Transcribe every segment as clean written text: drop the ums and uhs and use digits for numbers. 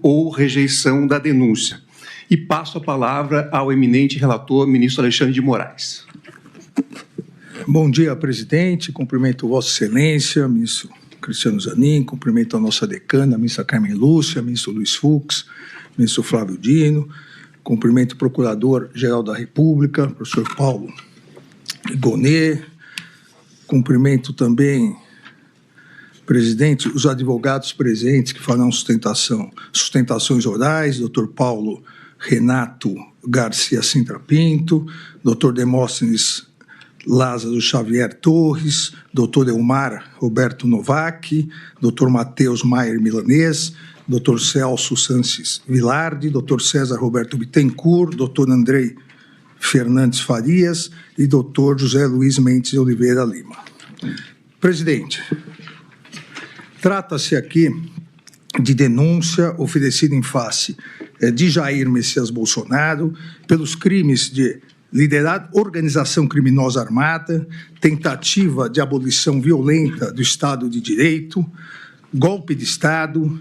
ou rejeição da denúncia. E passo a palavra ao eminente relator, ministro Alexandre de Moraes. Bom dia, presidente. Cumprimento Vossa Excelência, ministro Cristiano Zanin, cumprimento a nossa decana, a ministra Carmen Lúcia, ministro Luiz Fux, ministro Flávio Dino, cumprimento o Procurador-Geral da República, professor Paulo Gonet, cumprimento também, presidente, os advogados presentes que farão sustentações orais, doutor Paulo Renato Garcia Sintra Pinto, doutor Demóstenes Lázaro Xavier Torres, doutor Elmar Roberto Novak, doutor Matheus Maier Milanês, doutor Celso Sanches Vilardi, doutor César Roberto Bittencourt, doutor Andrei Fernandes Farias e doutor José Luiz Mendes de Oliveira Lima. Presidente, trata-se aqui de denúncia oferecida em face de Jair Messias Bolsonaro pelos crimes de liderar organização criminosa armada, tentativa de abolição violenta do Estado de Direito, golpe de Estado,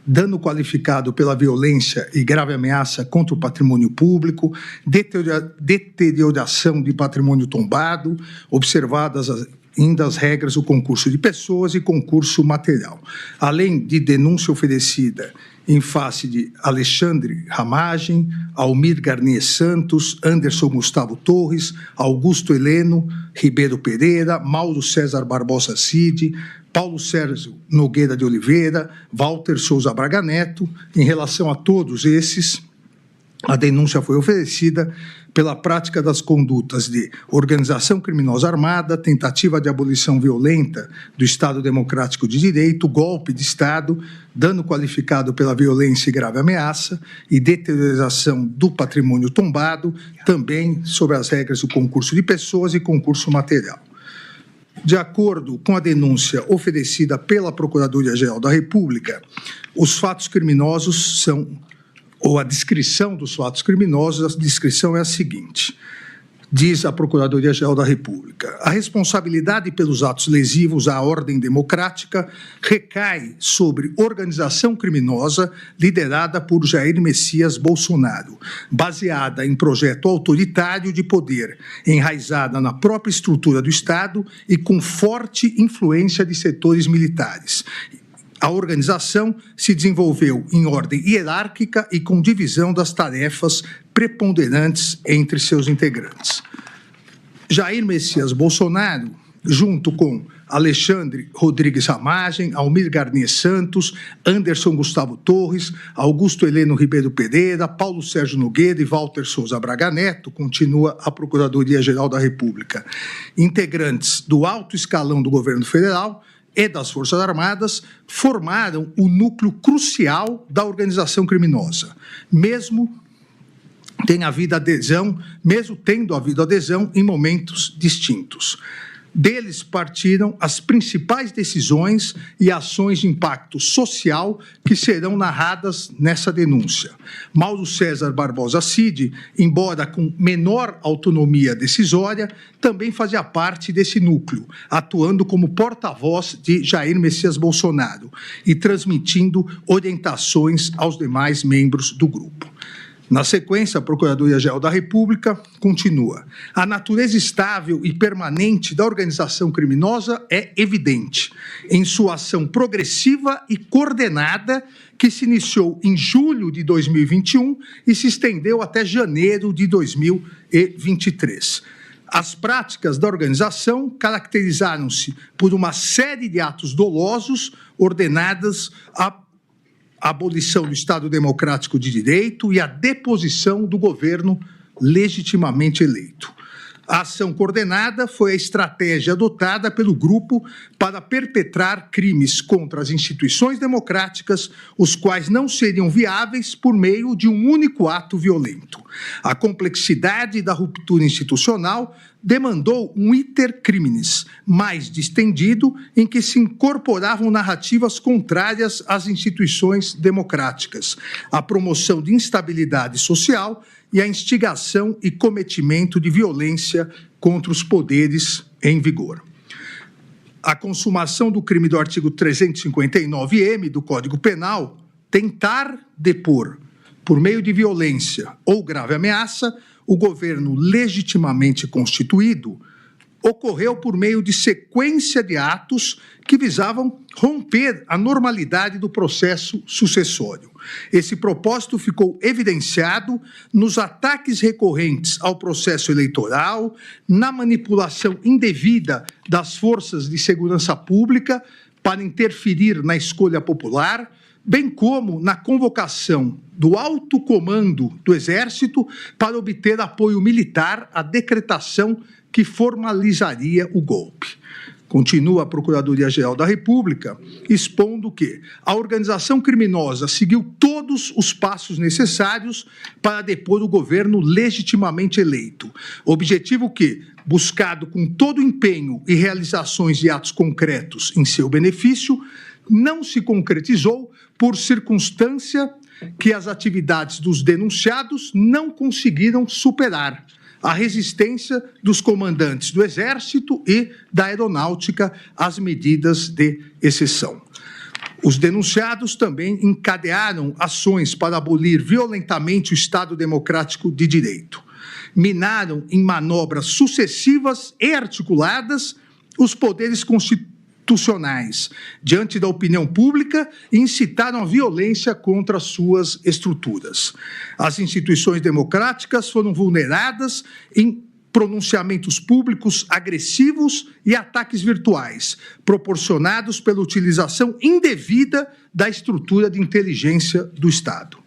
dano qualificado pela violência e grave ameaça contra o patrimônio público, deterioração de patrimônio tombado, observadas ainda as regras do concurso de pessoas e concurso material, além de denúncia oferecida em face de Alexandre Ramagem, Almir Garnier Santos, Anderson Gustavo Torres, Augusto Heleno Ribeiro Pereira, Mauro César Barbosa Cid, Paulo Sérgio Nogueira de Oliveira, Walter Souza Braga Neto. Em relação a todos esses, a denúncia foi oferecida pela prática das condutas de organização criminosa armada, tentativa de abolição violenta do Estado Democrático de Direito, golpe de Estado, dano qualificado pela violência e grave ameaça e deterioração do patrimônio tombado, também sobre as regras do concurso de pessoas e concurso material. De acordo com a denúncia oferecida pela Procuradoria-Geral da República, os fatos criminosos são ou a descrição dos fatos criminosos, a descrição é a seguinte. Diz a Procuradoria-Geral da República: a responsabilidade pelos atos lesivos à ordem democrática recai sobre organização criminosa liderada por Jair Messias Bolsonaro, baseada em projeto autoritário de poder, enraizada na própria estrutura do Estado e com forte influência de setores militares. A organização se desenvolveu em ordem hierárquica e com divisão das tarefas preponderantes entre seus integrantes. Jair Messias Bolsonaro, junto com Alexandre Rodrigues Ramagem, Almir Garnier Santos, Anderson Gustavo Torres, Augusto Heleno Ribeiro Pereira, Paulo Sérgio Nogueira e Walter Souza Braga Neto, continua a Procuradoria-Geral da República, integrantes do alto escalão do governo federal e das Forças Armadas, formaram o núcleo crucial da organização criminosa, mesmo tendo havido adesão em momentos distintos. Deles partiram as principais decisões e ações de impacto social que serão narradas nessa denúncia. Mauro César Barbosa Cid, embora com menor autonomia decisória, também fazia parte desse núcleo, atuando como porta-voz de Jair Messias Bolsonaro e transmitindo orientações aos demais membros do grupo. Na sequência, a Procuradoria-Geral da República continua. A natureza estável e permanente da organização criminosa é evidente em sua ação progressiva e coordenada que se iniciou em julho de 2021 e se estendeu até janeiro de 2023. As práticas da organização caracterizaram-se por uma série de atos dolosos ordenadas a abolição do Estado Democrático de Direito e a deposição do governo legitimamente eleito. A ação coordenada foi a estratégia adotada pelo grupo para perpetrar crimes contra as instituições democráticas, os quais não seriam viáveis por meio de um único ato violento. A complexidade da ruptura institucional demandou um iter criminis mais distendido, em que se incorporavam narrativas contrárias às instituições democráticas, a promoção de instabilidade social e a instigação e cometimento de violência contra os poderes em vigor. A consumação do crime do artigo 359-M do Código Penal, tentar depor, por meio de violência ou grave ameaça, o governo legitimamente constituído, ocorreu por meio de sequência de atos que visavam romper a normalidade do processo sucessório. Esse propósito ficou evidenciado nos ataques recorrentes ao processo eleitoral, na manipulação indevida das forças de segurança pública para interferir na escolha popular, bem como na convocação do alto comando do Exército para obter apoio militar à decretação que formalizaria o golpe. Continua a Procuradoria-Geral da República expondo que a organização criminosa seguiu todos os passos necessários para depor o governo legitimamente eleito, objetivo que, buscado com todo empenho e realizações de atos concretos em seu benefício, não se concretizou por circunstância que as atividades dos denunciados não conseguiram superar a resistência dos comandantes do Exército e da Aeronáutica às medidas de exceção. Os denunciados também encadearam ações para abolir violentamente o Estado Democrático de Direito. Minaram em manobras sucessivas e articuladas os poderes constitucionais diante da opinião pública e incitaram a violência contra as suas estruturas. As instituições democráticas foram vulneradas em pronunciamentos públicos agressivos e ataques virtuais, proporcionados pela utilização indevida da estrutura de inteligência do Estado.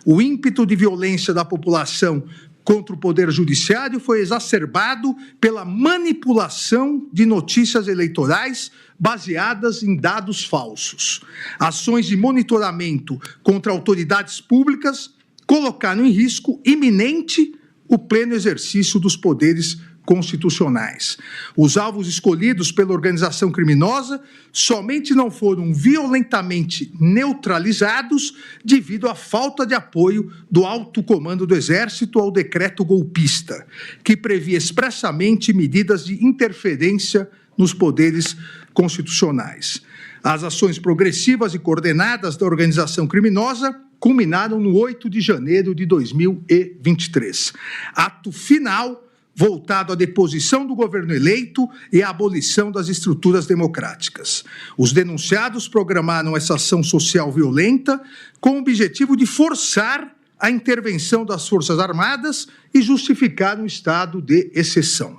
O ímpeto de violência da população contra o Poder Judiciário foi exacerbado pela manipulação de notícias eleitorais baseadas em dados falsos. Ações de monitoramento contra autoridades públicas colocaram em risco iminente o pleno exercício dos poderes constitucionais. Os alvos escolhidos pela organização criminosa somente não foram violentamente neutralizados devido à falta de apoio do alto comando do Exército ao decreto golpista, que previa expressamente medidas de interferência nos poderes constitucionais. As ações progressivas e coordenadas da organização criminosa culminaram no 8 de janeiro de 2023. Ato final voltado à deposição do governo eleito e à abolição das estruturas democráticas. Os denunciados programaram essa ação social violenta com o objetivo de forçar a intervenção das Forças Armadas e justificar um estado de exceção.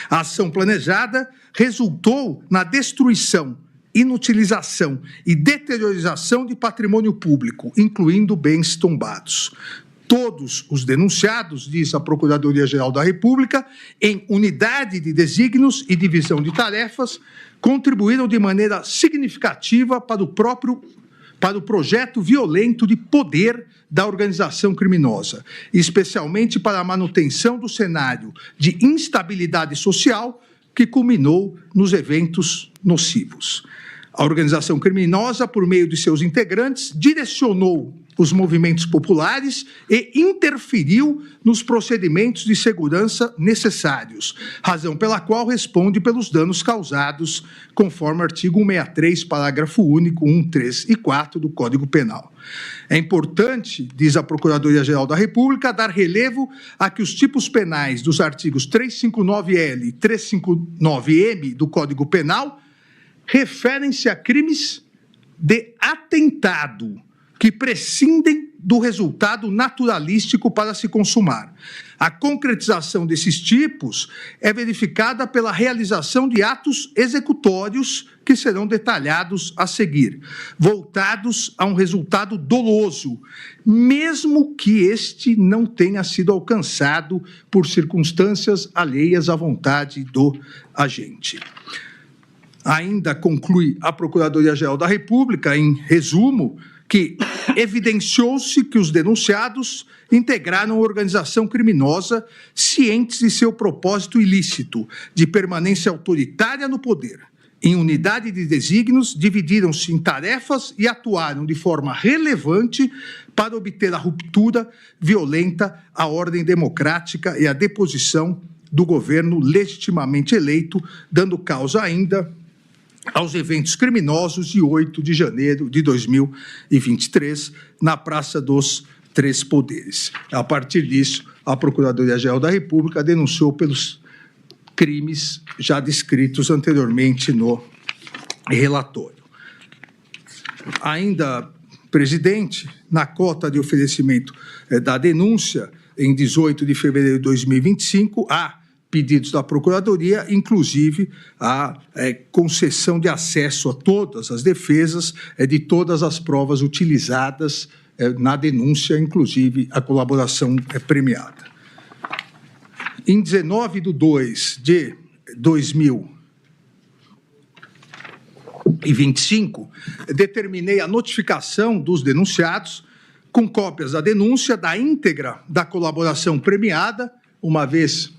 A ação planejada resultou na destruição, inutilização e deteriorização de patrimônio público, incluindo bens tombados. Todos os denunciados, diz a Procuradoria-Geral da República, em unidade de desígnios e divisão de tarefas, contribuíram de maneira significativa para o projeto violento de poder da organização criminosa, especialmente para a manutenção do cenário de instabilidade social que culminou nos eventos nocivos. A organização criminosa, por meio de seus integrantes, direcionou os movimentos populares e interferiu nos procedimentos de segurança necessários, razão pela qual responde pelos danos causados, conforme o artigo 163, parágrafo único, 1, 3 e 4 do Código Penal. É importante, diz a Procuradoria-Geral da República, dar relevo a que os tipos penais dos artigos 359-L e 359-M do Código Penal referem-se a crimes de atentado, que prescindem do resultado naturalístico para se consumar. A concretização desses tipos é verificada pela realização de atos executórios que serão detalhados a seguir, voltados a um resultado doloso, mesmo que este não tenha sido alcançado por circunstâncias alheias à vontade do agente. Ainda conclui a Procuradoria-Geral da República, em resumo, que evidenciou-se que os denunciados integraram a organização criminosa cientes de seu propósito ilícito de permanência autoritária no poder. Em unidade de desígnios, dividiram-se em tarefas e atuaram de forma relevante para obter a ruptura violenta à ordem democrática e a deposição do governo legitimamente eleito, dando causa ainda aos eventos criminosos de 8 de janeiro de 2023, na Praça dos Três Poderes. A partir disso, a Procuradoria-Geral da República denunciou pelos crimes já descritos anteriormente no relatório. Ainda, presidente, na cota de oferecimento da denúncia, em 18 de fevereiro de 2025, há pedidos da Procuradoria, inclusive a concessão de acesso a todas as defesas de todas as provas utilizadas na denúncia, inclusive a colaboração premiada. Em 19 de 2 de 2025, determinei a notificação dos denunciados com cópias da denúncia da íntegra da colaboração premiada, uma vez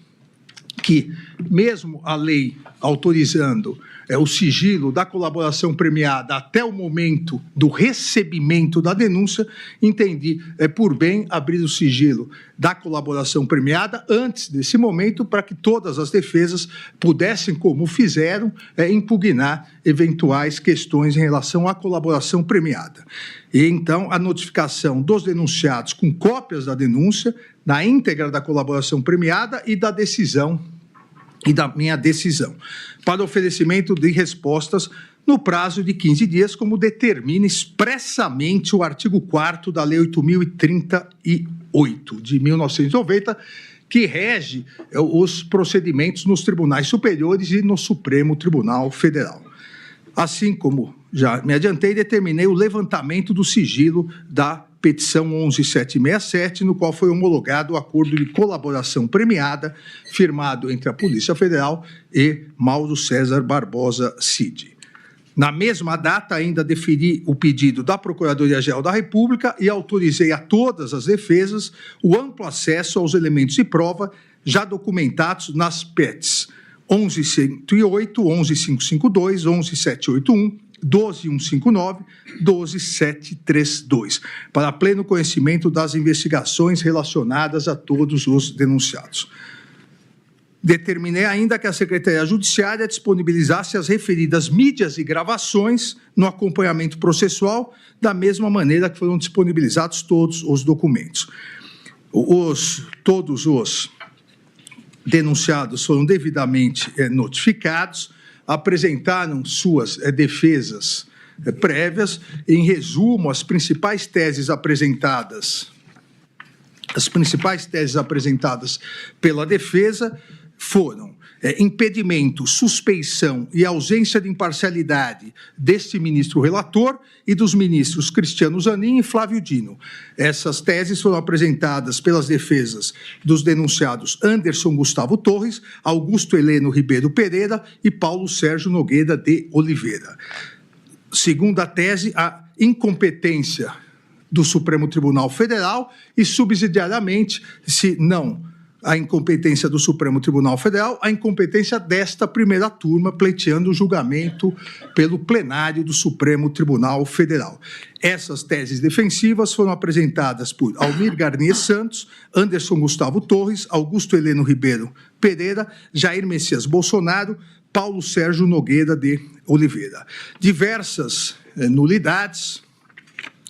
que, mesmo a lei autorizando o sigilo da colaboração premiada até o momento do recebimento da denúncia, entendi por bem abrir o sigilo da colaboração premiada antes desse momento, para que todas as defesas pudessem, como fizeram, impugnar eventuais questões em relação à colaboração premiada. E, então, a notificação dos denunciados com cópias da denúncia, na íntegra da colaboração premiada e da decisão, e da minha decisão, para oferecimento de respostas no prazo de 15 dias, como determina expressamente o artigo 4º da Lei 8.038, de 1990, que rege os procedimentos nos tribunais superiores e no Supremo Tribunal Federal. Assim como já me adiantei, determinei o levantamento do sigilo da petição 11.767, no qual foi homologado o acordo de colaboração premiada, firmado entre a Polícia Federal e Mauro César Barbosa Cid. Na mesma data, ainda deferi o pedido da Procuradoria-Geral da República e autorizei a todas as defesas o amplo acesso aos elementos de prova já documentados nas PETs 11.108, 11.552, 11.781, 12.159, 12.732, para pleno conhecimento das investigações relacionadas a todos os denunciados. Determinei ainda que a Secretaria Judiciária disponibilizasse as referidas mídias e gravações no acompanhamento processual, da mesma maneira que foram disponibilizados todos os documentos. Todos os denunciados foram devidamente notificados, apresentaram suas defesas prévias. Em resumo, as principais teses apresentadas pela defesa foram impedimento, suspeição e ausência de imparcialidade deste ministro relator e dos ministros Cristiano Zanin e Flávio Dino. Essas teses foram apresentadas pelas defesas dos denunciados Anderson Gustavo Torres, Augusto Heleno Ribeiro Pereira e Paulo Sérgio Nogueira de Oliveira. Segunda tese, a incompetência do Supremo Tribunal Federal e, subsidiariamente, se não a incompetência do Supremo Tribunal Federal, a incompetência desta primeira turma, pleiteando o julgamento pelo plenário do Supremo Tribunal Federal. Essas teses defensivas foram apresentadas por Almir Garnier Santos, Anderson Gustavo Torres, Augusto Heleno Ribeiro Pereira, Jair Messias Bolsonaro, Paulo Sérgio Nogueira de Oliveira. Diversas nulidades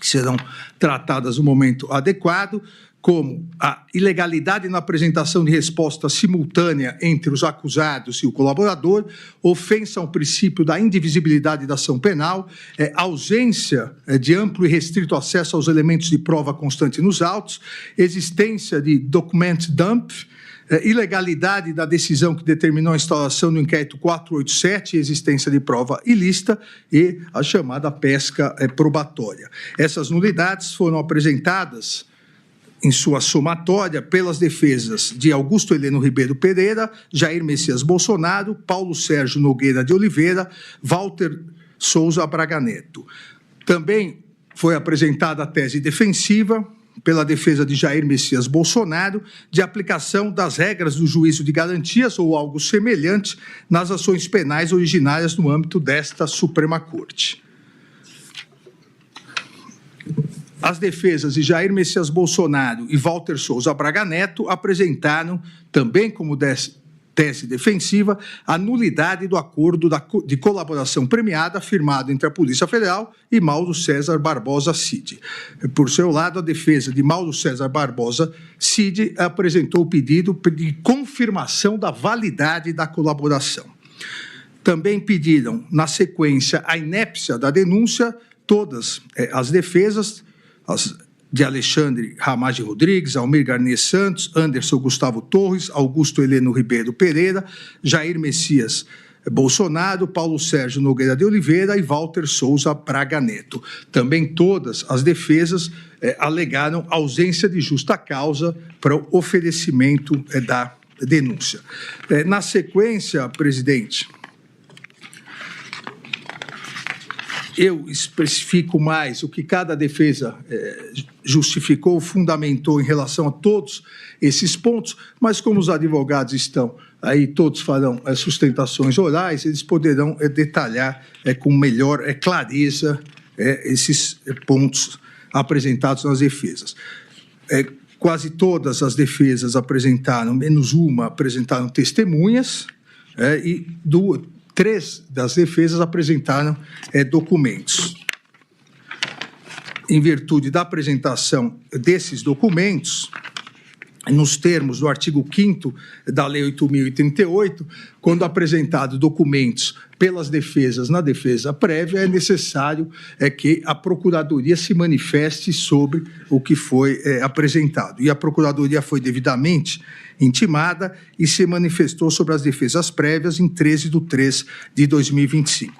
que serão tratadas no momento adequado, como a ilegalidade na apresentação de resposta simultânea entre os acusados e o colaborador, ofensa ao princípio da indivisibilidade da ação penal, ausência de amplo e restrito acesso aos elementos de prova constante nos autos, existência de document dump, ilegalidade da decisão que determinou a instauração do inquérito 487, existência de prova ilícita e a chamada pesca probatória. Essas nulidades foram apresentadas em sua somatória pelas defesas de Augusto Heleno Ribeiro Pereira, Jair Messias Bolsonaro, Paulo Sérgio Nogueira de Oliveira, Walter Souza Braga Neto. Também foi apresentada a tese defensiva pela defesa de Jair Messias Bolsonaro de aplicação das regras do juízo de garantias ou algo semelhante nas ações penais originárias no âmbito desta Suprema Corte. As defesas de Jair Messias Bolsonaro e Walter Souza Braga Neto apresentaram, também como tese defensiva, a nulidade do acordo de colaboração premiada firmado entre a Polícia Federal e Mauro César Barbosa Cid. Por seu lado, a defesa de Mauro César Barbosa Cid apresentou o pedido de confirmação da validade da colaboração. Também pediram, na sequência, a inépcia da denúncia, todas as defesas, de Alexandre Ramage Rodrigues, Almir Garnier Santos, Anderson Gustavo Torres, Augusto Heleno Ribeiro Pereira, Jair Messias Bolsonaro, Paulo Sérgio Nogueira de Oliveira e Walter Souza Braga Neto. Também todas as defesas alegaram ausência de justa causa para o oferecimento da denúncia. Na sequência, presidente, eu especifico mais o que cada defesa justificou, fundamentou em relação a todos esses pontos, mas como os advogados estão aí, todos farão sustentações orais, eles poderão detalhar com melhor clareza esses pontos apresentados nas defesas. Quase todas as defesas apresentaram, menos uma, apresentaram testemunhas e três das defesas apresentaram documentos. Em virtude da apresentação desses documentos, nos termos do artigo 5º da Lei 8.038, quando apresentados documentos pelas defesas na defesa prévia, é necessário que a Procuradoria se manifeste sobre o que foi apresentado. E a Procuradoria foi devidamente intimada e se manifestou sobre as defesas prévias em 13/3/2025.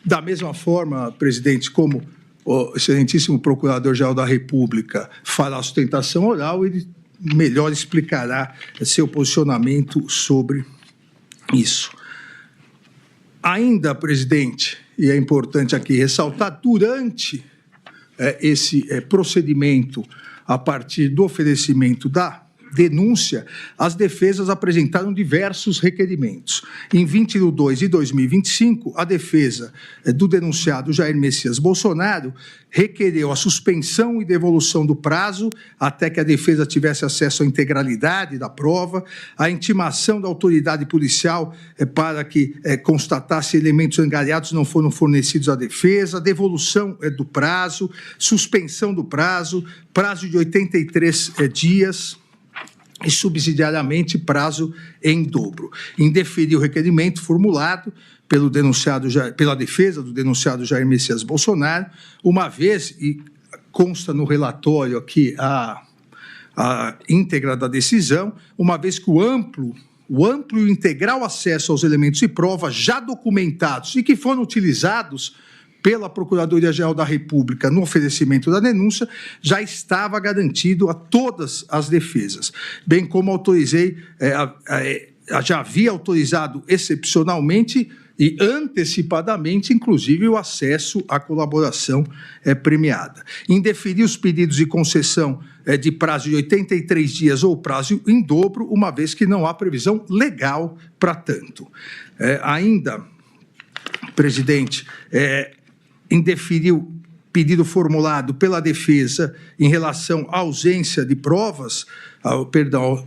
Da mesma forma, presidente, como o excelentíssimo Procurador-Geral da República fará a sustentação oral, ele melhor explicará seu posicionamento sobre isso. Ainda, presidente, e é importante aqui ressaltar, durante esse procedimento, a partir do oferecimento da denúncia, as defesas apresentaram diversos requerimentos. Em 20/2/2025, a defesa do denunciado Jair Messias Bolsonaro requereu a suspensão e devolução do prazo até que a defesa tivesse acesso à integralidade da prova, a intimação da autoridade policial para que constatasse elementos angariados não foram fornecidos à defesa, devolução do prazo, suspensão do prazo, prazo de 83 dias, e subsidiariamente prazo em dobro. Indeferir o requerimento formulado pela defesa do denunciado Jair Messias Bolsonaro, uma vez, e consta no relatório aqui a íntegra da decisão, uma vez que o amplo e integral acesso aos elementos de prova já documentados e que foram utilizados pela Procuradoria-Geral da República no oferecimento da denúncia, já estava garantido a todas as defesas, bem como já havia autorizado excepcionalmente e antecipadamente, inclusive, o acesso à colaboração premiada. Indeferir os pedidos de concessão de prazo de 83 dias ou prazo em dobro, uma vez que não há previsão legal para tanto. Ainda, presidente, indeferiu pedido formulado pela defesa em relação à ausência de provas,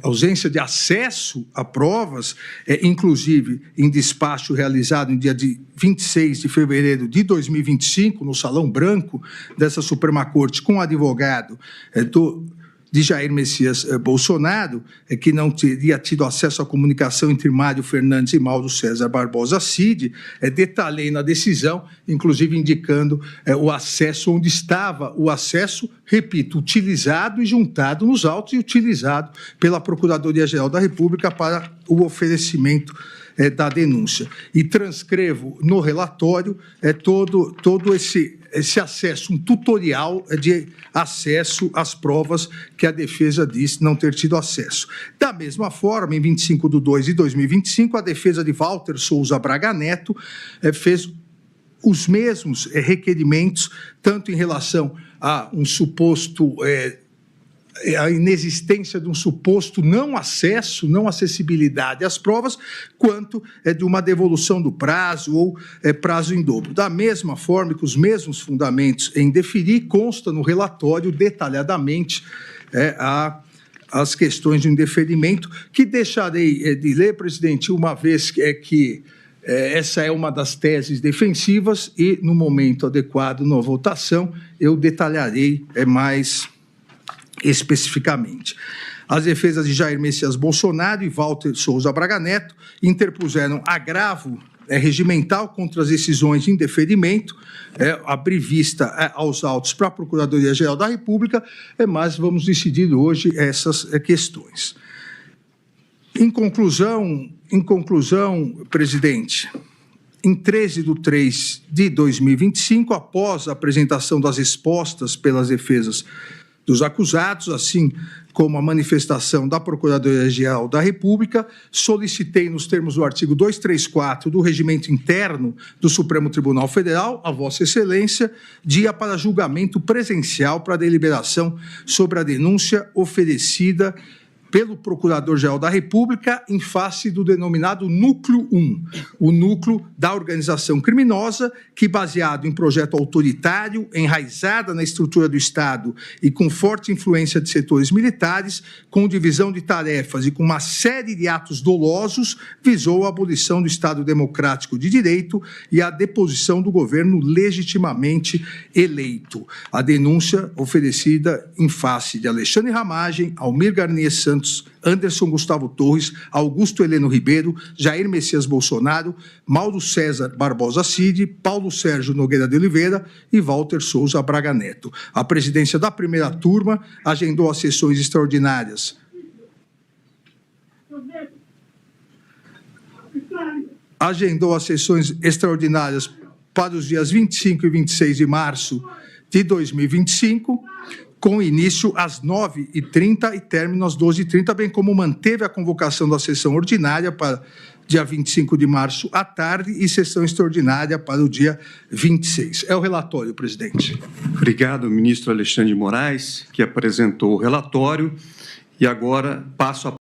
ausência de acesso a provas, inclusive em despacho realizado no dia 26 de fevereiro de 2025, no Salão Branco dessa Suprema Corte, com o advogado de Jair Messias Bolsonaro, que não teria tido acesso à comunicação entre Mário Fernandes e Mauro César Barbosa Cid, detalhei na decisão, inclusive indicando o acesso, onde estava o acesso, repito, utilizado e juntado nos autos e utilizado pela Procuradoria-Geral da República para o oferecimento da denúncia. E transcrevo no relatório todo esse acesso, um tutorial de acesso às provas que a defesa diz não ter tido acesso. Da mesma forma, em 25/2/2025, a defesa de Walter Souza Braga Neto fez os mesmos requerimentos, tanto em relação a um suposto a inexistência de um suposto não acesso, não acessibilidade às provas, quanto de uma devolução do prazo ou prazo em dobro. Da mesma forma, com os mesmos fundamentos em deferir, consta no relatório detalhadamente as questões de indeferimento, que deixarei de ler, presidente, uma vez que essa é uma das teses defensivas e, no momento adequado, na votação, eu detalharei mais especificamente. As defesas de Jair Messias Bolsonaro e Walter Souza Braga Neto interpuseram agravo regimental contra as decisões de indeferimento, abrir vista aos autos para a Procuradoria-Geral da República, mas vamos decidir hoje essas questões. Em conclusão, presidente, em 13/3/2025, após a apresentação das respostas pelas defesas dos acusados, assim como a manifestação da Procuradoria-Geral da República, solicitei, nos termos do artigo 234 do Regimento Interno do Supremo Tribunal Federal, a Vossa Excelência, dia para julgamento presencial para deliberação sobre a denúncia oferecida pelo Procurador-Geral da República em face do denominado Núcleo 1, o núcleo da organização criminosa que, baseado em projeto autoritário, enraizada na estrutura do Estado e com forte influência de setores militares, com divisão de tarefas e com uma série de atos dolosos, visou a abolição do Estado democrático de direito e a deposição do governo legitimamente eleito. A denúncia oferecida em face de Alexandre Ramagem, Almir Garnier Santos, Anderson Gustavo Torres, Augusto Heleno Ribeiro, Jair Messias Bolsonaro, Mauro César Barbosa Cid, Paulo Sérgio Nogueira de Oliveira e Walter Souza Braga Neto. A presidência da primeira turma agendou as sessões extraordinárias para os dias 25 e 26 de março de 2025, com início às 9h30 e término às 12h30, bem como manteve a convocação da sessão ordinária para dia 25 de março à tarde e sessão extraordinária para o dia 26. É o relatório, presidente. Obrigado, ministro Alexandre de Moraes, que apresentou o relatório. E agora passo a